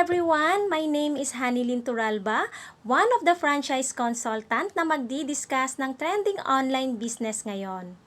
everyone! My name is Hanilyn Turalba, one of the franchise consultant na magdi-discuss ng trending online business ngayon.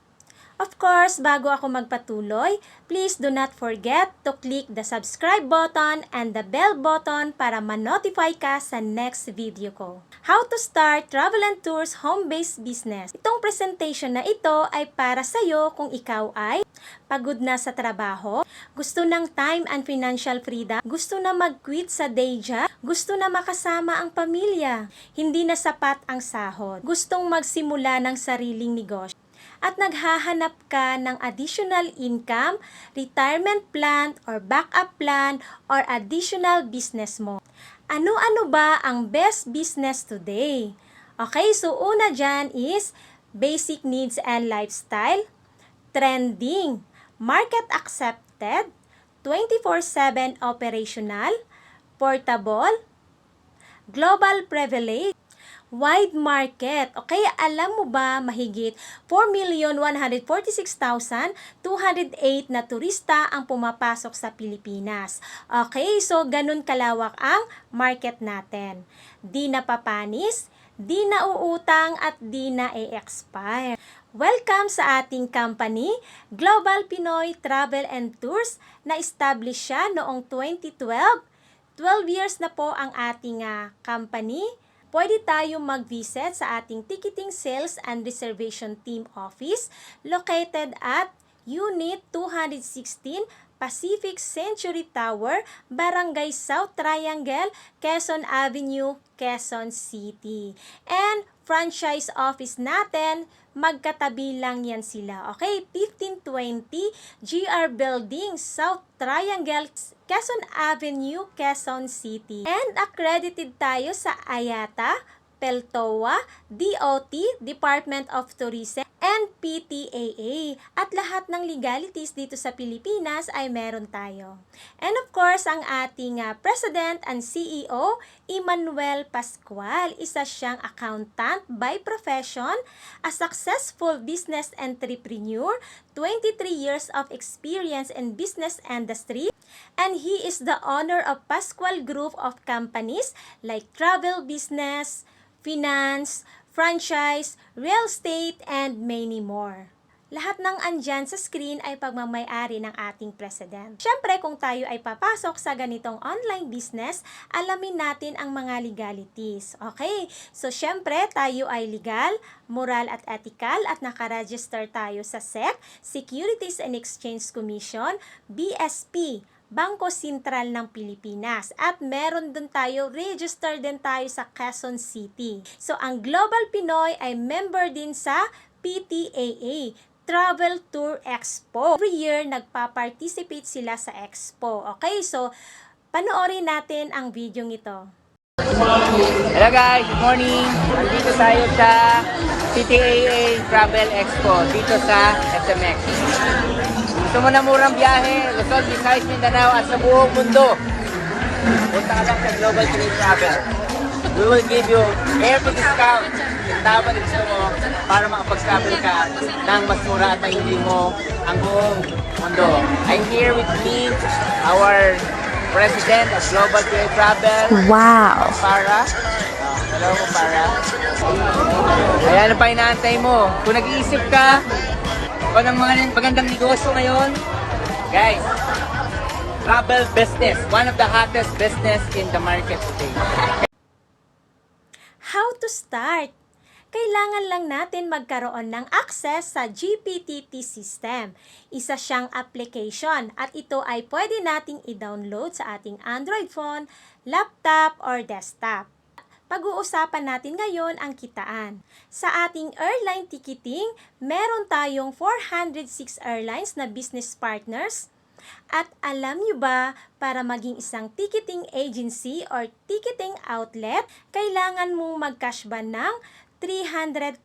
Of course, bago ako magpatuloy, please do not forget to click the subscribe button and the bell button para ma-notify ka sa next video ko. How to start travel and tours home-based business. Itong presentation na ito ay para sa'yo kung ikaw ay pagod na sa trabaho, gusto ng time and financial freedom, gusto na mag-quit sa day job, gusto na makasama ang pamilya, hindi na sapat ang sahod, gustong magsimula ng sariling negosyo, at naghahanap ka ng additional income, retirement plan, or backup plan, or additional business mo. Ano-ano ba ang best business today? Okay, so una dyan is basic needs and lifestyle, trending, market accepted, 24/7 operational, portable, global privilege, wide market. Okay, alam mo ba mahigit 4,146,208 na turista ang pumapasok sa Pilipinas. Okay, so ganun kalawak ang market natin. Di napapanis, di nauutang at di na-expire. Welcome sa ating company, Global Pinoy Travel and Tours, na establish siya noong 2012. 12 years na po ang ating company. Pwede tayong mag-visit sa ating ticketing sales and reservation team office located at Unit 216 Pacific Century Tower, Barangay South Triangle, Quezon Avenue, Quezon City. And franchise office natin, magkatabi lang yan sila. Okay, 1520 GR Building, South Triangle, Quezon Avenue, Quezon City. And accredited tayo sa IATA, PELTOA, DOT, Department of Tourism, and PTAA. At lahat ng legalities dito sa Pilipinas ay meron tayo. And of course, ang ating President and CEO, Emmanuel Pascual. Isa siyang accountant by profession, a successful business entrepreneur, 23 years of experience in business industry, and he is the owner of Pascual Group of companies like travel business, finance, franchise, real estate, and many more. Lahat ng andyan sa screen ay pagmamay-ari ng ating president. Siyempre, kung tayo ay papasok sa ganitong online business, alamin natin ang mga legalities. Okay? So, siyempre, tayo ay legal, moral at ethical at nakaregister tayo sa SEC, Securities and Exchange Commission, BSP, Bangko Sentral ng Pilipinas, at meron din tayo, register din tayo sa Quezon City. So, ang Global Pinoy ay member din sa PTAA, Travel Tour Expo. Every year, nagpa-participate sila sa Expo. Okay, so, panoorin natin ang video ito. Hello guys, good morning. Nandito tayo sa PTAA Travel Expo, dito sa SMX. Gusto mo na murang biyahe, Luzon, Visayas, Mindanao at sa buong mundo, punta ka lang sa Global Pinoy Travel. We will give you every discount yung tama na gusto mo para makapag-travel ka ng mas mura at mahili mo ang buong mundo. I'm here with me, our President of Global Pinoy Travel. Wow! Para. Hello, para. Ayan, ano pa inaantay mo? Kung nag-iisip ka, o ng mga magandang negosyo ngayon, guys, travel business, one of the hottest business in the market today. How to start? Kailangan lang natin magkaroon ng access sa GPTT system. Isa siyang application at ito ay pwede nating i-download sa ating Android phone, laptop, or desktop. Pag-uusapan natin ngayon ang kitaan. Sa ating airline ticketing, meron tayong 406 airlines na business partners. At alam nyo ba, para maging isang ticketing agency or ticketing outlet, kailangan mong mag-cash ban ng 300,000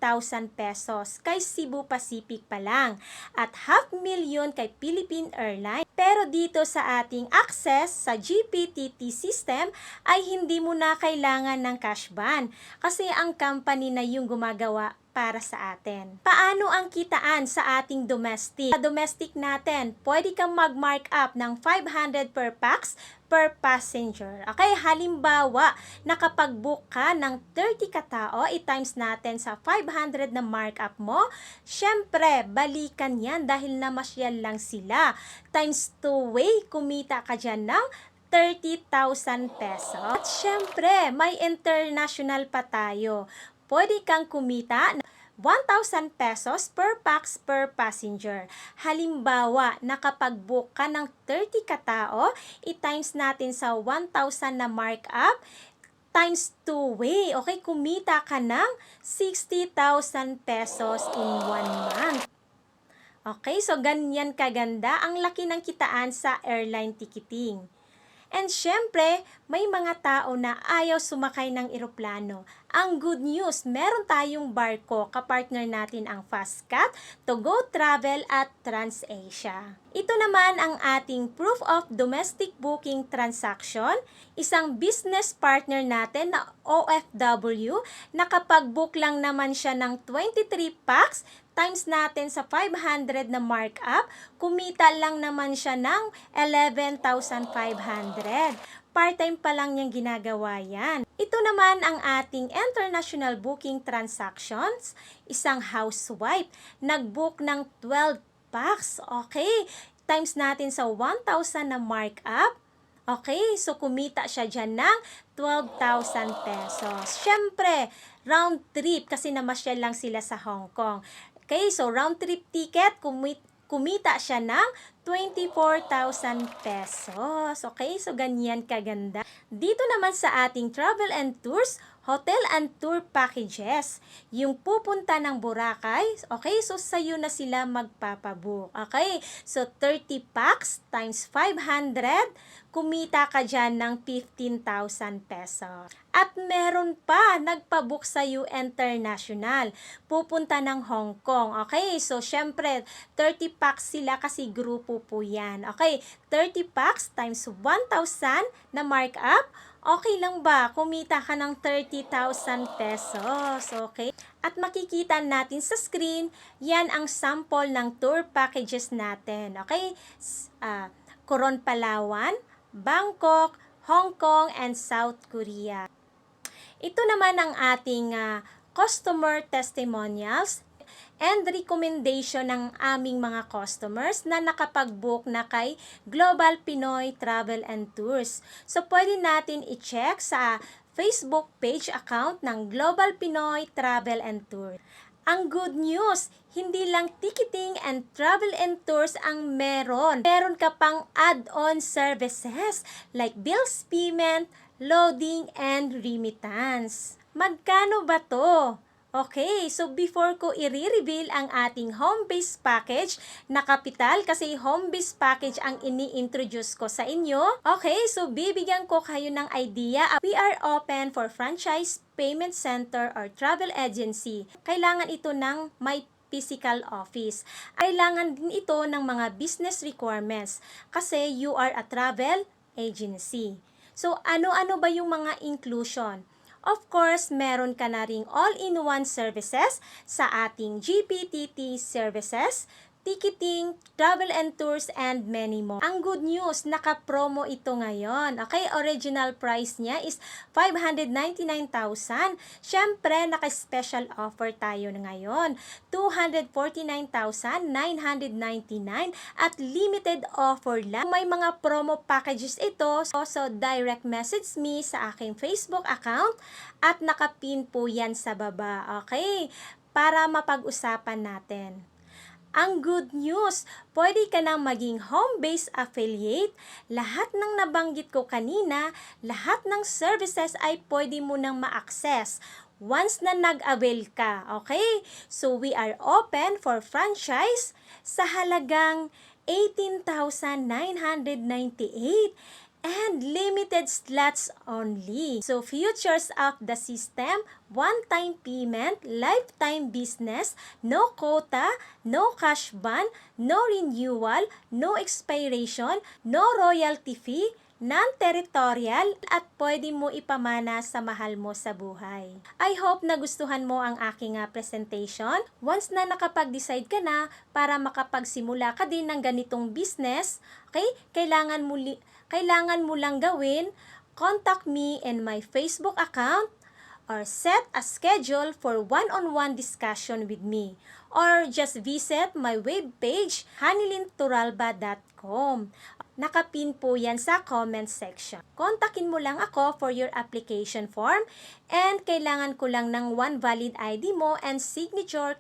pesos kay Cebu Pacific pa lang at 500,000 kay Philippine Airlines. Pero dito sa ating access sa GPTT system ay hindi mo na kailangan ng cash ban kasi ang company na yung gumagawa para sa atin. Paano ang kitaan sa ating domestic? Sa domestic natin, pwede kang mag-mark up ng 500 per pax per passenger. Okay, halimbawa, nakapag-book ka ng 30 katao, i-times natin sa 500 na markup mo, syempre, balikan yan dahil namasyal lang sila. Times 2 way, kumita ka dyan ng 30,000 pesos. At syempre, may international pa tayo. Pwede kang kumita 1,000 pesos per pax per passenger. Halimbawa, nakapag-book ka ng 30 katao, i-times natin sa 1,000 na markup, times 2 way. Okay, kumita ka ng 60,000 pesos in 1 month. Okay, so ganyan kaganda ang laki ng kitaan sa airline ticketing. And syempre, may mga tao na ayaw sumakay ng eroplano. Ang good news, meron tayong barko, kapartner natin ang Fastcat, Togo Travel at TransAsia. Ito naman ang ating proof of domestic booking transaction. Isang business partner natin na OFW, nakapag-book lang naman siya ng 23 packs, times natin sa 500 na markup, kumita lang naman siya ng 11,500. Part-time pa lang niyang ginagawa yan. Ito naman ang ating international booking transactions. Isang housewife, nag-book ng 12 packs. Okay, times natin sa 1,000 na markup. Okay, so kumita siya dyan ng 12,000 pesos. Syempre, round trip kasi namasyal lang sila sa Hong Kong. Okay, so round trip ticket, kumita siya ng 24,000 pesos. Okay, so ganyan kaganda. Dito naman sa ating travel and tours, hotel and tour packages. Yung pupunta ng Boracay, okay, so sa'yo na sila magpapabook. Okay, so 30 packs times 500, kumita ka dyan ng 15,000 pesos. At meron pa, nagpabook sa'yo international. Pupunta ng Hong Kong. Okay, so syempre, 30 packs sila kasi grupo po yan. Okay, 30 packs times 1,000 na markup. Okay lang ba? Kumita ka ng 30,000 pesos. Okay? At makikita natin sa screen, yan ang sample ng tour packages natin. Okay? Coron, Palawan, Bangkok, Hong Kong, and South Korea. Ito naman ang ating customer testimonials and recommendation ng aming mga customers na nakapag-book na kay Global Pinoy Travel and Tours. So, pwede natin i-check sa Facebook page account ng Global Pinoy Travel and Tours. Ang good news, hindi lang ticketing and travel and tours ang meron. Meron ka pang add-on services like bills payment, loading, and remittance. Magkano ba to? Okay, so before ko i-reveal ang ating home-based package na kapital, kasi home-based package ang ini-introduce ko sa inyo. Okay, so bibigyan ko kayo ng idea. We are open for franchise, payment center, or travel agency. Kailangan ito ng may physical office. Kailangan din ito ng mga business requirements kasi you are a travel agency. So, ano-ano ba yung mga inclusion? Of course, meron ka na ring all-in-one services sa ating GPTT services, ticketing, travel and tours, and many more. Ang good news, naka-promo ito ngayon. Okay, original price niya is 599,000. Syempre, naka-special offer tayo na ngayon. 249,999 at limited offer lang. May mga promo packages ito. So, direct message me sa aking Facebook account at nakapin po yan sa baba. Okay, para mapag-usapan natin. Ang good news, pwede ka nang maging home-based affiliate. Lahat ng nabanggit ko kanina, lahat ng services ay pwede mo nang ma-access once na nag-avail ka. Okay? So, we are open for franchise sa halagang 18,998 and limited slots only. So, features of the system, one-time payment, lifetime business, no quota, no cash ban, no renewal, no expiration, no royalty fee, non-territorial at pwede mo ipamana sa mahal mo sa buhay. I hope nagustuhan mo ang aking presentation. Once na nakapag-decide ka na para makapagsimula ka din ng ganitong business, okay, kailangan mo lang gawin, contact me in my Facebook account or set a schedule for one-on-one discussion with me or just visit my webpage hanilinturalba.com. Nakapin po yan sa comment section. Kontakin mo lang ako for your application form and kailangan ko lang ng one valid ID mo and signature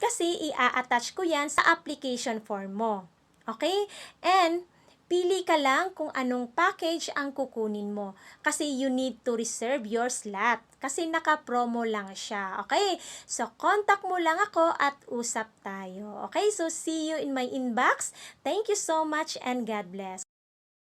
kasi i-attach ko yan sa application form mo. Okay? And pili ka lang kung anong package ang kukunin mo kasi you need to reserve your slot kasi naka-promo lang siya. Okay? So, contact mo lang ako at usap tayo. Okay? So, see you in my inbox. Thank you so much and God bless.